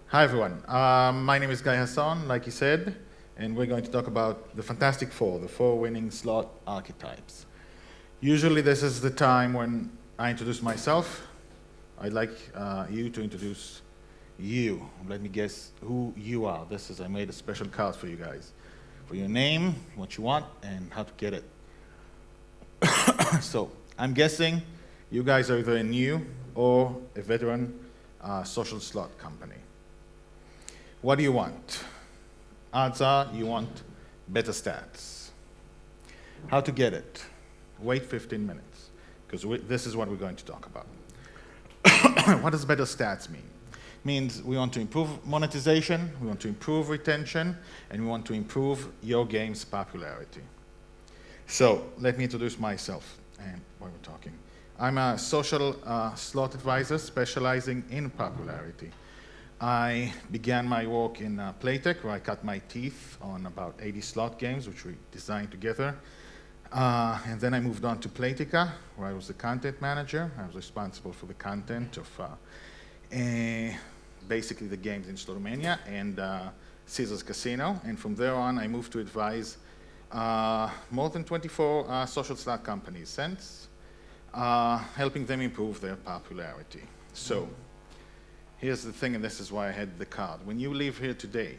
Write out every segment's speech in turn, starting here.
Hi everyone, my name is Guy Hasson, like you said, and we're going to talk about the Fantastic Four, the four winning slot archetypes. Usually this is the time when I introduce myself. I'd like you to introduce you. Let me guess who you are. I made a special card for you guys. For your name, what you want, and how to get it. So, I'm guessing you guys are either a new or a veteran social slot company. What do you want? Odds are you want better stats. How to get it? Wait 15 minutes, because this is what we're going to talk about. What does better stats mean? It means we want to improve monetization, we want to improve retention, and we want to improve your game's popularity. So let me introduce myself and why we're talking. I'm a social slot advisor specializing in popularity. I began my work in Playtech, where I cut my teeth on about 80 slot games, which we designed together. And then I moved on to Playtica, where I was the content manager. I was responsible for the content of basically the games in Slotomania and Caesar's Casino. And from there on, I moved to advise more than 24 social slot companies since, helping them improve their popularity. So here's the thing, and this is why I had the card. When you leave here today,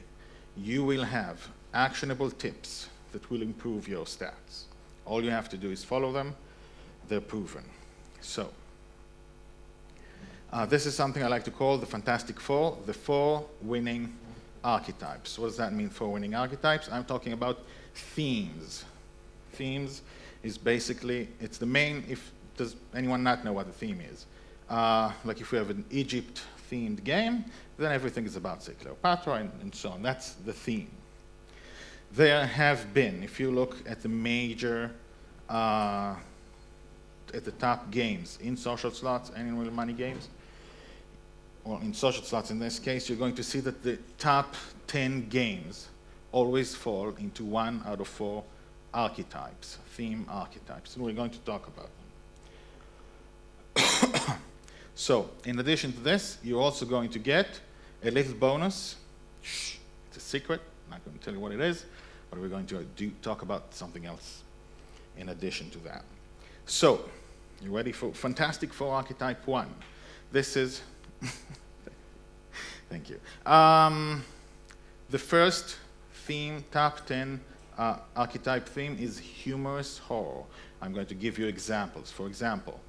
you will have actionable tips that will improve your stats. All you have to do is follow them. They're proven. So this is something I like to call the Fantastic Four, the four winning archetypes. What does that mean, four winning archetypes? I'm talking about themes. Themes is basically, it's the main, does anyone not know what a theme is? Like if we have an Egypt-themed game, then everything is about, say, Cleopatra and so on. That's the theme. There have been, if you look at the major, at the top games in social slots and in real money games, or in social slots in this case, you're going to see that the top 10 games always fall into one out of four archetypes, theme archetypes, and we're going to talk about them. So, in addition to this, you're also going to get a little bonus. Shh, it's a secret. I'm not going to tell you what it is, but we're going to talk about something else in addition to that. So, you ready for Fantastic Four Archetype 1? This is, thank you. The first theme, top 10 archetype theme is humorous horror. I'm going to give you examples. For example,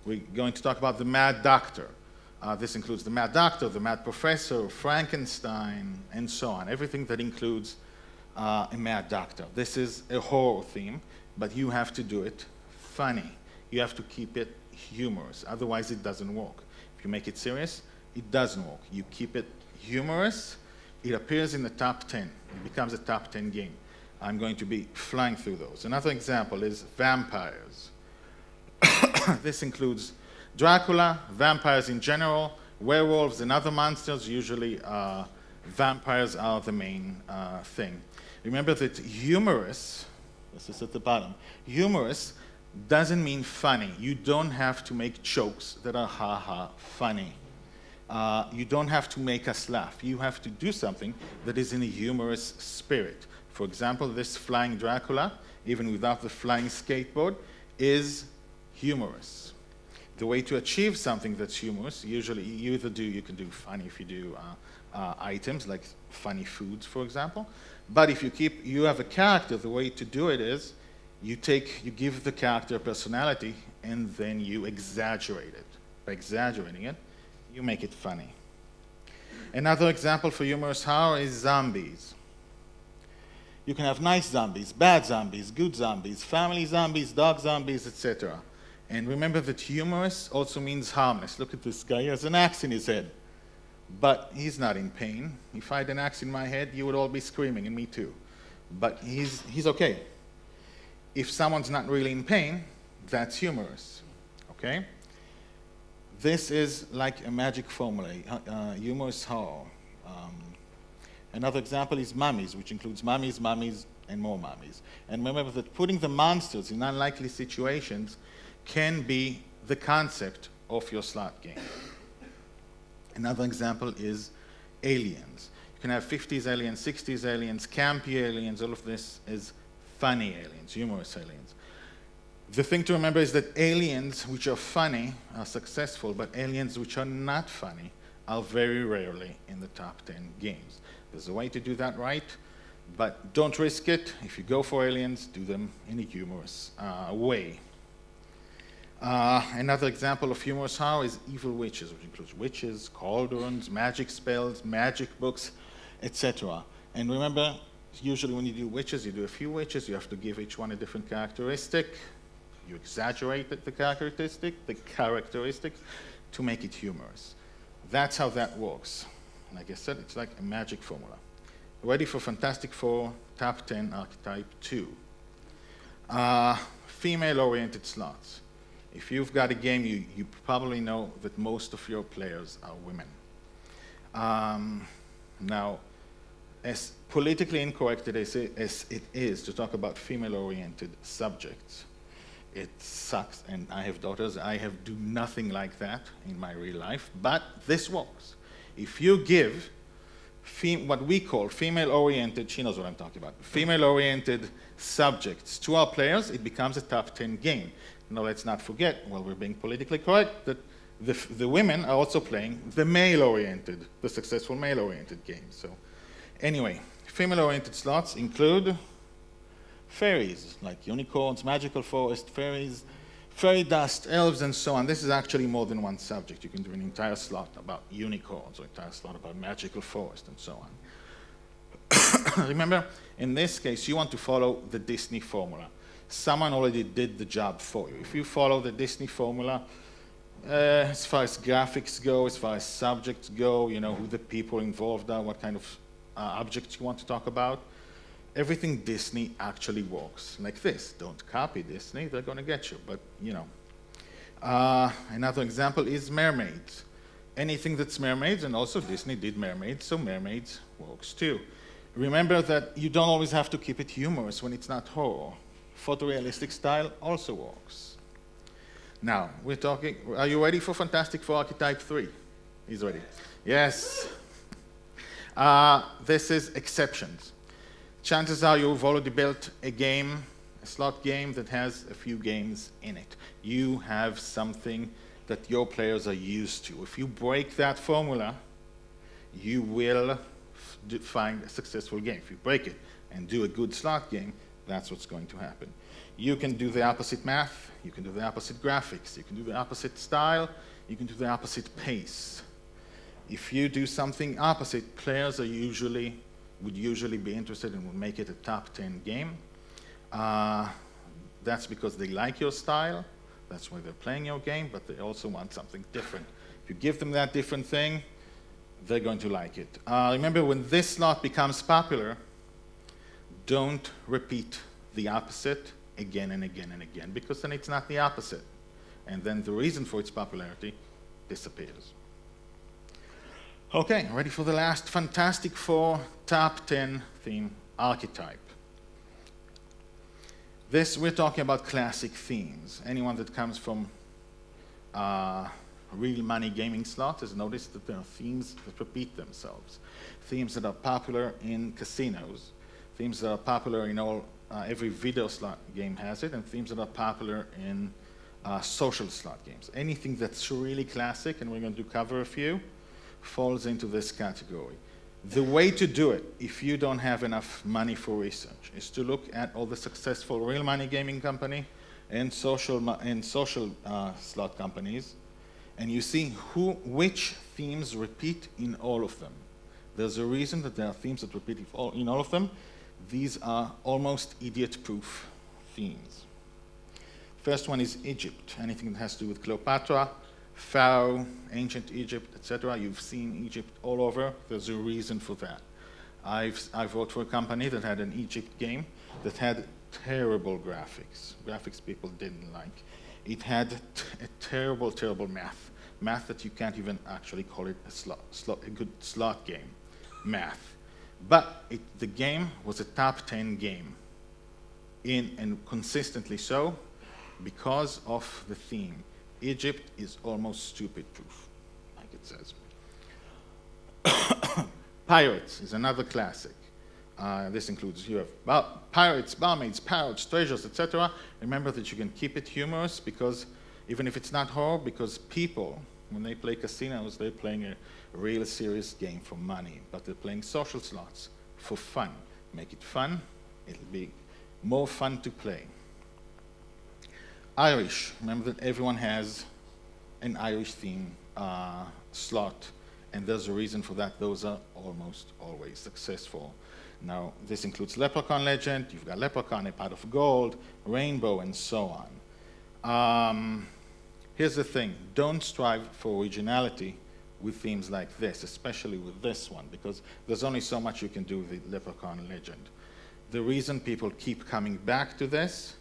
we're going to talk about the Mad Doctor. This includes the Mad Doctor, the Mad Professor, Frankenstein, and so on. Everything that includes a Mad Doctor. This is a horror theme, but you have to do it funny. You have to keep it humorous. Otherwise, it doesn't work. If you make it serious, it doesn't work. You keep it humorous. It appears in the top 10. It becomes a top 10 game. I'm going to be flying through those. Another example is vampires. This includes Dracula, vampires in general, werewolves and other monsters. Usually vampires are the main thing. Remember that humorous, this is at the bottom, humorous doesn't mean funny. You don't have to make jokes that are ha-ha funny. You don't have to make us laugh. You have to do something that is in a humorous spirit. For example, this flying Dracula, even without the flying skateboard, is humorous. The way to achieve something that's humorous, usually you can do funny if you do items like funny foods, for example. But if you have a character, the way to do it is you give the character a personality and then you exaggerate it. By exaggerating it, you make it funny. Another example for humorous horror is zombies. You can have nice zombies, bad zombies, good zombies, family zombies, dog zombies, etc. And remember that humorous also means harmless. Look at this guy, he has an axe in his head. But he's not in pain. If I had an axe in my head, you would all be screaming, and me too. But he's okay. If someone's not really in pain, that's humorous, okay? This is like a magic formula, humorous horror. Another example is mummies, which includes mummies, and more mummies. And remember that putting the monsters in unlikely situations can be the concept of your slot game. Another example is aliens. You can have 50s aliens, 60s aliens, campy aliens. All of this is funny aliens, humorous aliens. The thing to remember is that aliens which are funny are successful, but aliens which are not funny are very rarely in the top 10 games. There's a way to do that right, but don't risk it. If you go for aliens, do them in a humorous way. Another example of humorous horror is evil witches, which includes witches, cauldrons, magic spells, magic books, etc. And remember, usually when you do witches, you do a few witches. You have to give each one a different characteristic. You exaggerate the characteristic to make it humorous. That's how that works. Like I said, it's like a magic formula. Ready for Fantastic Four Top 10 Archetype 2. Female-oriented slots. If you've got a game, you probably know that most of your players are women. Now, as politically incorrect as it is to talk about female-oriented subjects, it sucks, and I have daughters. I do nothing like that in my real life, but this works. If you give what we call female-oriented, she knows what I'm talking about, female-oriented subjects to our players, it becomes a top 10 game. Now let's not forget, while we're being politically correct, that the women are also playing the successful male-oriented game. So anyway, female-oriented slots include fairies, like unicorns, magical forest, fairies, fairy dust, elves, and so on. This is actually more than one subject. You can do an entire slot about unicorns or an entire slot about magical forest, and so on. Remember, in this case, you want to follow the Disney formula. Someone already did the job for you. If you follow the Disney formula, as far as graphics go, as far as subjects go, you know who the people involved are, what kind of objects you want to talk about, everything Disney actually works like this. Don't copy Disney, they're going to get you, but you know. Another example is mermaids. Anything that's mermaids, and also Disney did mermaids, so mermaids works too. Remember that you don't always have to keep it humorous when it's not horror. Photorealistic style also works. Now, we're talking, are you ready for Fantastic Four Archetype 3? He's ready. Yes. This is exceptions. Chances are you've already built a game, a slot game that has a few games in it. You have something that your players are used to. If you break that formula, you will find a successful game. If you break it and do a good slot game, that's what's going to happen. You can do the opposite math, you can do the opposite graphics, you can do the opposite style, you can do the opposite pace. If you do something opposite, players would usually be interested and would make it a top 10 game. That's because they like your style, that's why they're playing your game, but they also want something different. If you give them that different thing, they're going to like it. Remember, when this slot becomes popular, don't repeat the opposite again and again and again, because then it's not the opposite. And then the reason for its popularity disappears. Okay, ready for the last Fantastic Four Top 10 theme archetype. This, we're talking about classic themes. Anyone that comes from real money gaming slot has noticed that there are themes that repeat themselves. Themes that are popular in casinos, themes that are popular in every video slot game has it, and themes that are popular in social slot games. Anything that's really classic, and we're going to cover a few, falls into this category. The way to do it, if you don't have enough money for research, is to look at all the successful real money gaming company and social slot companies, and you see which themes repeat in all of them. There's a reason that there are themes that repeat in all of them. These are almost idiot-proof themes. First one is Egypt. Anything that has to do with Cleopatra, Pharaoh, ancient Egypt, etc. You've seen Egypt all over. There's a reason for that. I've worked for a company that had an Egypt game that had terrible graphics. Graphics people didn't like. It had a terrible, terrible math that you can't even actually call it a good slot game. Math. But the game was a top 10 game, and consistently so, because of the theme. Egypt is almost stupid proof, like it says. Pirates is another classic. This includes, you have pirates, barmaids, parrots, treasures, etc. Remember that you can keep it humorous, because even if it's not horror, because people, when they play casinos, they're playing a real serious game for money, but they're playing social slots for fun. Make it fun, it'll be more fun to play. Irish, remember that everyone has an Irish theme slot, and there's a reason for that. Those are almost always successful. Now, this includes Leprechaun Legend, you've got Leprechaun, a pot of gold, Rainbow, and so on. Here's the thing, don't strive for originality with themes like this, especially with this one, because there's only so much you can do with the Leprechaun Legend. The reason people keep coming back to this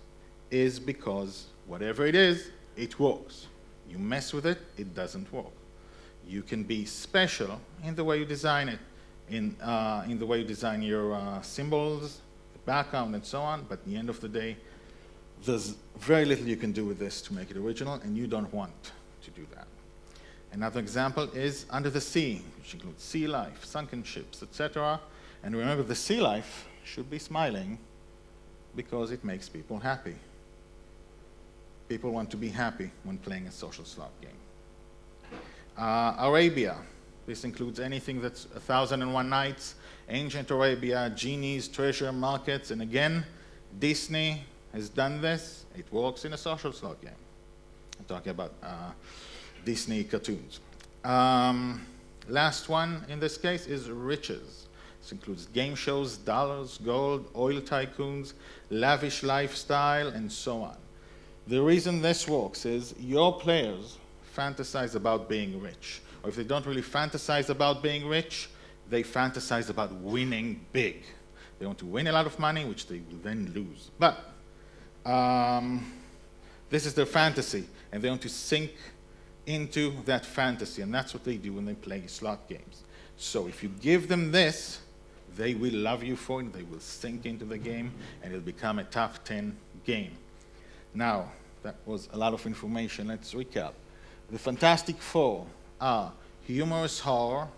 is because whatever it is, it works. You mess with it, it doesn't work. You can be special in the way you design it, in the way you design your symbols, the background, and so on, but at the end of the day, there's very little you can do with this to make it original, and you don't want to do that. Another example is Under the Sea, which includes sea life, sunken ships, etc. And remember, the sea life should be smiling because it makes people happy. People want to be happy when playing a social slot game. Arabia. This includes anything that's 1001 Nights, Ancient Arabia, genies, treasure markets, and again, Disney has done this. It works in a social slot game. I'm talking about Disney cartoons. Last one in this case is riches. This includes game shows, dollars, gold, oil tycoons, lavish lifestyle, and so on. The reason this works is your players fantasize about being rich. Or if they don't really fantasize about being rich, they fantasize about winning big. They want to win a lot of money, which they will then lose. But this is their fantasy, and they want to sink into that fantasy, and that's what they do when they play slot games. So if you give them this, they will love you for it, they will sink into the game, and it'll become a top 10 game. Now, that was a lot of information. Let's recap. The Fantastic Four are humorous horror,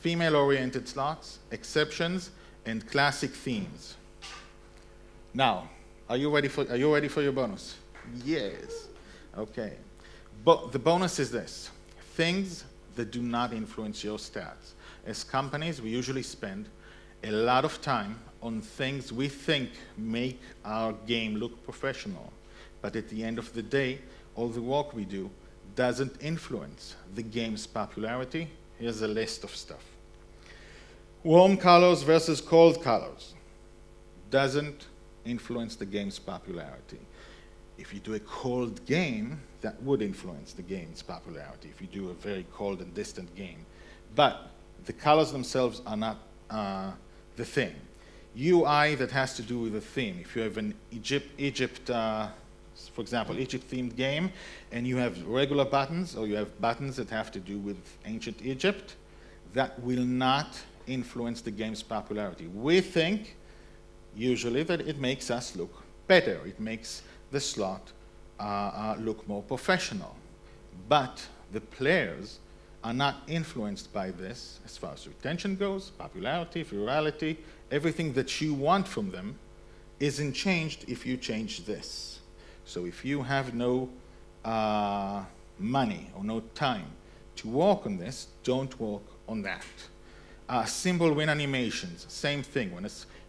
female-oriented slots, exceptions, and classic themes. Now, are you ready for your bonus? Yes. Okay. But the bonus is this: things that do not influence your stats. As companies, we usually spend a lot of time on things we think make our game look professional. But at the end of the day, all the work we do doesn't influence the game's popularity. Here's a list of stuff. Warm colors versus cold colors doesn't influence the game's popularity. If you do a cold game, that would influence the game's popularity, if you do a very cold and distant game. But the colors themselves are not the thing. UI that has to do with the theme. If you have an for example, Egypt-themed game, and you have regular buttons, or you have buttons that have to do with ancient Egypt, that will not influence the game's popularity. We think, usually, that it makes us look better. It makes the slot look more professional. But the players are not influenced by this as far as retention goes, popularity, virality. Everything that you want from them isn't changed if you change this. So if you have no money or no time to work on this, don't work on that. Symbol win animations, same thing.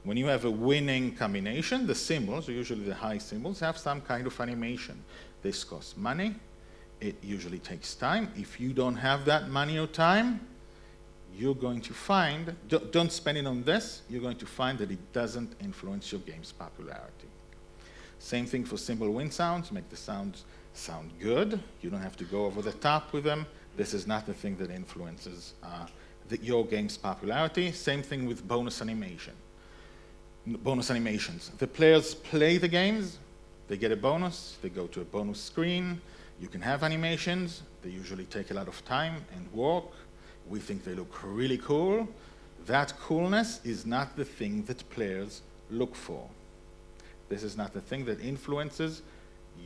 When you have a winning combination, the symbols, usually the high symbols, have some kind of animation. This costs money. It usually takes time. If you don't have that money or time, you're going to find, don't spend it on this, you're going to find that it doesn't influence your game's popularity. Same thing for symbol win sounds, make the sounds sound good. You don't have to go over the top with them. This is not the thing that influences your game's popularity. Same thing with bonus animations. The players play the games, they get a bonus, they go to a bonus screen. You can have animations, they usually take a lot of time and work. We think they look really cool. That coolness is not the thing that players look for. This is not the thing that influences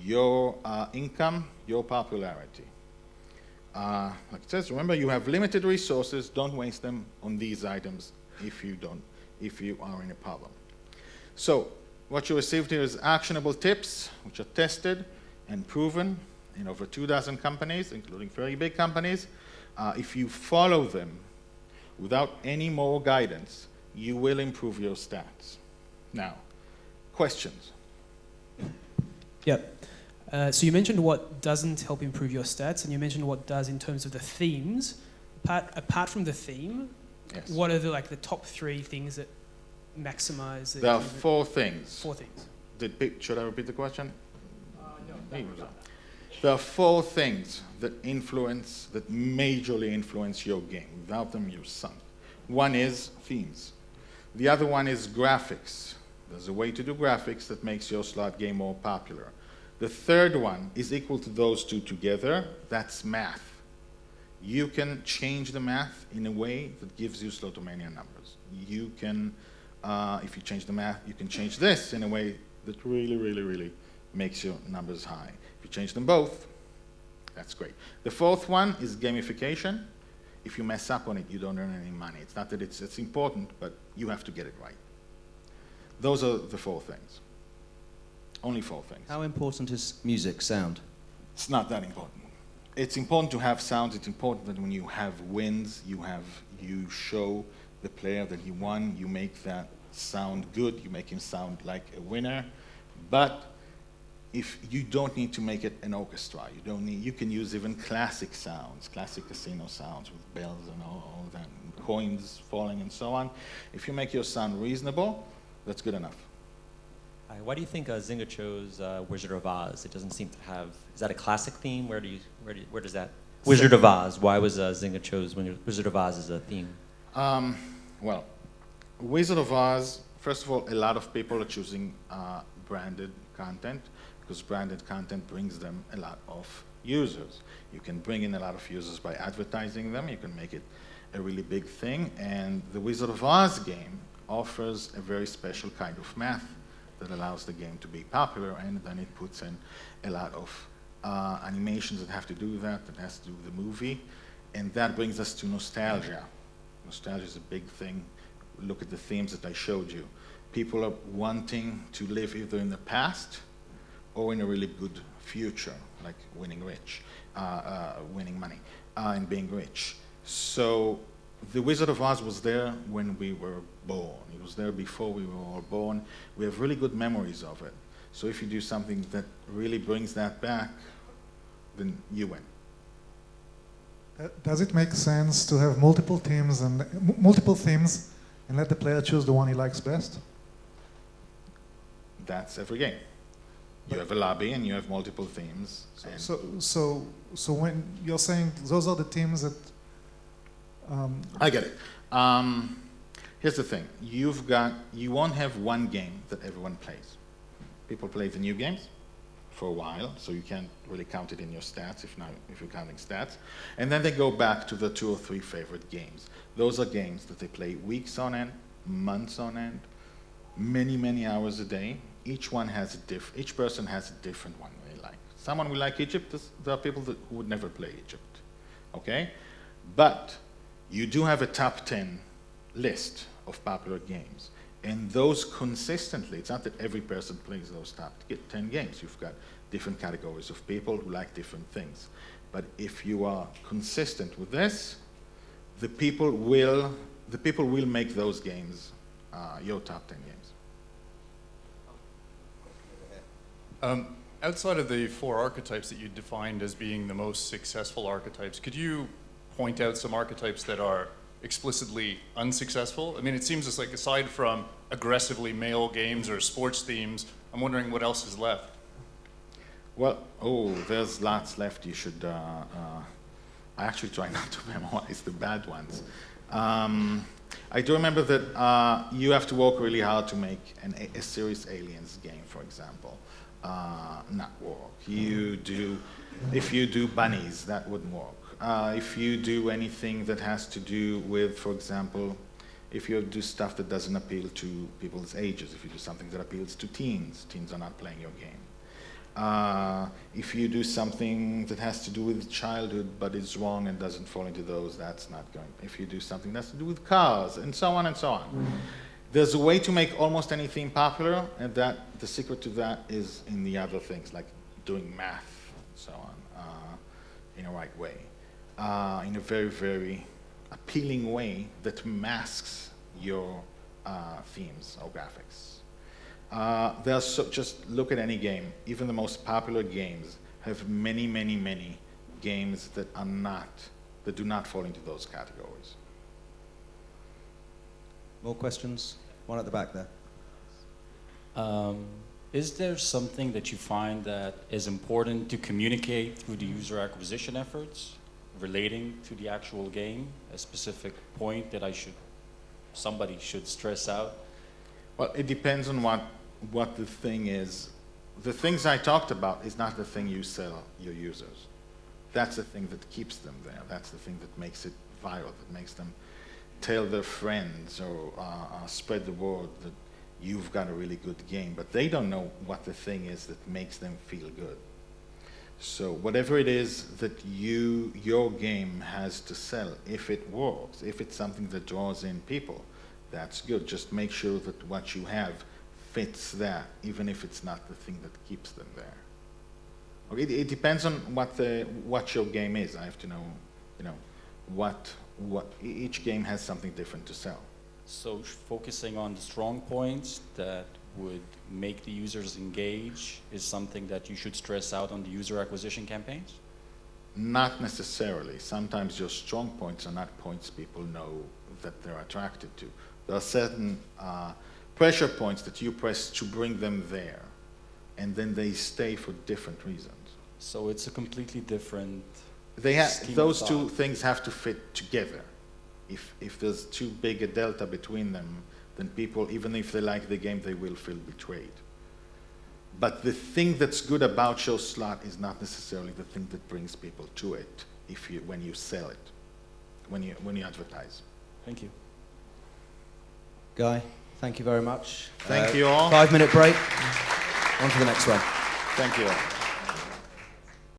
your income, your popularity. like it says, remember you have limited resources, don't waste them on these items if you are in a problem. So what you received here is actionable tips, which are tested and proven in over 2,000 companies, including very big companies. If you follow them without any more guidance, you will improve your stats. Now, questions? Yep. So you mentioned what doesn't help improve your stats, and you mentioned what does in terms of the themes. Apart from the theme, Yes. what are the top 3 things that maximize? There are 4 things. 4 things. Should I repeat the question? No. There are 4 things that majorly influence your game. Without them, you're sunk. One is themes. The other one is graphics. There's a way to do graphics that makes your slot game more popular. The third one is equal to those 2 together. That's math. You can change the math in a way that gives you slotomania numbers. You can, if you change the math, you can change this in a way that really, really, really makes your numbers high. If you change them both, that's great. The 4th one is gamification. If you mess up on it, you don't earn any money. It's not that it's important, but you have to get it right. Those are the 4 things. Only 4 things. How important is music, sound? It's not that important. It's important to have sounds. It's important that when you have wins, you show the player that he won. You make that sound good. You make him sound like a winner. But if you don't need to make it an orchestra, you can use even classic sounds, classic casino sounds with bells and all that, and coins falling and so on. If you make your sound reasonable, that's good enough. Why do you think Zynga chose Wizard of Oz? It doesn't seem to have. Is that a classic theme? Where does that? Wizard of Oz. Why was Zynga chose Wizard of Oz as a theme? Well, Wizard of Oz. First of all, a lot of people are choosing branded content because branded content brings them a lot of users. You can bring in a lot of users by advertising them. You can make it a really big thing. And the Wizard of Oz game offers a very special kind of math that allows the game to be popular, and then it puts in a lot of animations that have to do that has to do with the movie, and that brings us to nostalgia. Nostalgia is a big thing. Look at the themes that I showed you. People are wanting to live either in the past or in a really good future, like winning money, and being rich. So the Wizard of Oz was there when we were born. It was there before we were all born. We have really good memories of it. So if you do something that really brings that back, then you win. Does it make sense to have multiple themes and let the player choose the one he likes best? That's every game. You have a lobby and you have multiple themes. So when you're saying those are the themes that I get it. Here's the thing. You won't have one game that everyone plays. People play the new games for a while, so you can't really count it in your stats if you're counting stats. And then they go back to the 2 or 3 favorite games. Those are games that they play weeks on end, months on end, many, many hours a day. Each person has a different one they like. Someone will like Egypt. There are people who would never play Egypt. Okay? But you do have a top 10 list of popular games. And those consistently, it's not that every person plays those top 10 games. You've got different categories of people who like different things. But if you are consistent with this, the people will make those games your top 10 games. Outside of the 4 archetypes that you defined as being the most successful archetypes, could you point out some archetypes that are explicitly unsuccessful? I mean, it seems as like aside from aggressively male games or sports themes, I'm wondering what else is left. Well, there's lots left. You should, I actually try not to memorize the bad ones. I do remember that you have to work really hard to make a serious aliens game, for example. Not work. If you do bunnies, that wouldn't work. If you do anything that has to do with, for example, if you do stuff that doesn't appeal to people's ages, if you do something that appeals to teens are not playing your game. If you do something that has to do with childhood but is wrong and doesn't fall into those, that's not going. If you do something that has to do with cars and so on and so on. There's a way to make almost any theme popular, and that the secret to that is in the other things, like doing math and so on, in a right way, in a very, very appealing way that masks your themes or graphics. Just look at any game. Even the most popular games have many, many, many games that do not fall into those categories. More questions? One at the back there. Is there something that you find that is important to communicate through the user acquisition efforts relating to the actual game? A specific point that somebody should stress out? Well, it depends on what the thing is. The things I talked about is not the thing you sell your users. That's the thing that keeps them there. That's the thing that makes it viral, that makes them tell their friends or spread the word that you've got a really good game. But they don't know what the thing is that makes them feel good. So whatever it is that your game has to sell, if it works, if it's something that draws in people, that's good. Just make sure that what you have fits that, even if it's not the thing that keeps them there. Okay, it depends on what your game is. I have to know, what each game has something different to sell. So focusing on the strong points that would make the users engage is something that you should stress out on the user acquisition campaigns? Not necessarily. Sometimes your strong points are not points people know that they're attracted to. There are certain pressure points that you press to bring them there, and then they stay for different reasons. So it's a completely different Those two things have to fit together. If there's too big a delta between them, then people, even if they like the game, they will feel betrayed. But the thing that's good about your slot is not necessarily the thing that brings people to it when you sell it, when you advertise. Thank you. Guy, thank you very much. Thank you all. 5-minute break. On to the next one. Thank you all.